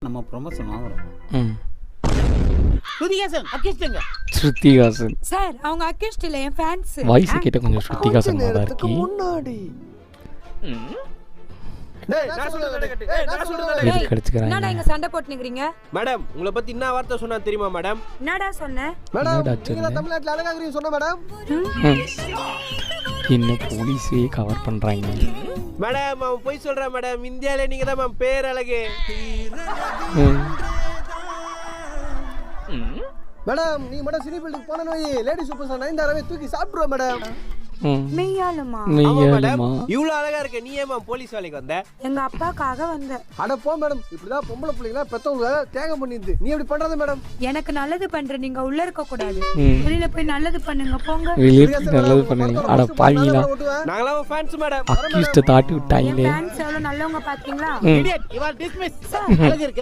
நம்ம ப்ரொமோஷன் வாங்குறோம். ம் ஸ்ருதிஹாசன் அக்கிஸ்டுங்க. ஸ்ருதிஹாசன் சார் அவங்க அக்யூஸ்ட் இல்ல என் ஃபேன்ஸ். வாய்ஸ் கேட்ட கொஞ்சம் ஸ்ருதிஹாசன் மாதிரி இருக்கு. முன்னாடி எதுக்கு அடிச்சுக்கிறாங்க? என்னடா இங்க சண்டை போட்டு நிக்கிறீங்க? மேடம் உங்களை பத்தி என்ன வார்த்தை சொன்னா தெரியுமா மேடம்? என்னடா சொன்ன? மேடம் என்னடா நீங்க சொன்ன? தமிழ்நாட்டுல அழகாகிறீங்க சொன்ன மேடம். இன்னும் போலீஸே கவர் பண்றாங்க. மேடம் அவன் போய் சொல்றான் மேடம். இந்தியால நீங்க தான் மேம் பேர் அழகு. மேடம் நீ மட்டும் சினி ஃபீல்டுக்கு போன நோய் லேடி சூப்பர் ஸ்டார் நயன்தாராவே தூக்கி சாப்பிடுவா மேடம். மெய்யாலுமா? மெய்யாலுமா? இவ்வளவு அழகா இருக்க நீ ஏன் மேம் போலீஸ் வேலைக்கு வந்த? எங்க அப்பாக்காக வந்தேன். அட போ மேடம் இப்படிதான் பொம்பளை பிள்ளைங்களா பெத்தவங்க தியாகம் பண்ணிடுது. நீ எப்படி பண்றது மேடம்? எனக்கு நல்லது பண்ற நீங்க உள்ள இருக்க கூடாது. வெளியில போய் நல்லது பண்ணுங்க போங்க. வெளியே நல்லது பண்ணுங்க. அட பாவீங்களா, நாங்களாம் ஃபேன்ஸ் மேடம். அக்யூஸ்ட தாட்டி விட்டாங்களே. ஃபேன்ஸ் எவ்வளவு நல்லவங்க பாத்தீங்களா? Idiot, you are dismiss. அழகு இருக்கு.